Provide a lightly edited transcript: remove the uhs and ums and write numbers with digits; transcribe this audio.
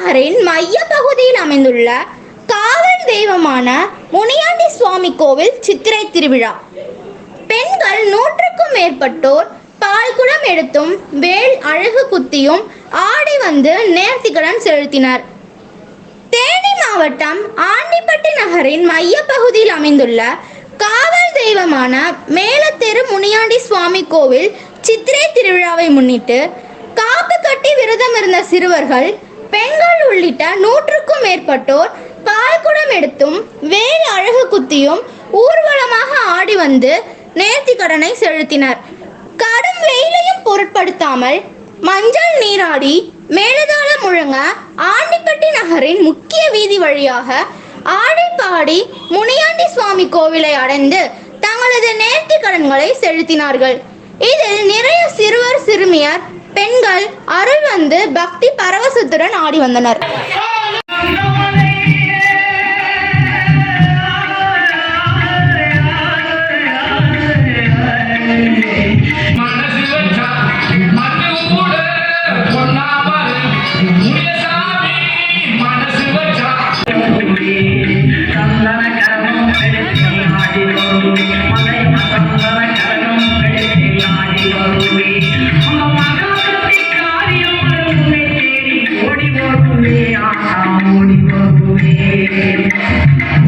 நகரின் மைய பகுதியில் அமைந்துள்ள காவல் தெய்வமான முனியாண்டி சுவாமி கோவில் சித்திரை திருவிழா. பெண்கள் 100க்கும் மேற்பட்டோர் பால்குடம் எடுத்தும் வேல் அழகு குத்தியும் ஆடி வந்து நேர்த்திக்கடன் செலுத்தினர். தேனி மாவட்டம் ஆண்டிப்பட்டி நகரின் மைய பகுதியில் அமைந்துள்ள காவல் தெய்வமான மேலத்தெரு முனியாண்டி சுவாமி கோவில் சித்திரை திருவிழாவை முன்னிட்டு காப்பு கட்டி விரதம் இருந்த சிறுவர்கள், பெண்கள் உள்ளிட்ட 100க்கும் மேற்பட்டோர் பால்குடம் எடுத்தும் வேல் அழகு குத்தியும் ஊர்வலமாக ஆடி வந்து நேர்த்திக்கடனை செலுத்தினர். கடும் வெயிலையும் பொருட்படுத்தாமல் மஞ்சள் நீராடி மேலதாளம் முழங்க ஆண்டிப்பட்டி நகரின் முக்கிய வீதி வழியாக ஆடி பாடி முனியாண்டி சுவாமி கோவிலை அடைந்து தங்களது நேர்த்திக்கடன்களை செலுத்தினார்கள். இதில் நிறைய சிறுவர் சிறுமியர் பெண்கள் அருள் வந்து பக்தி பரவசத்துடன் ஆடி வந்தனர். ஓடி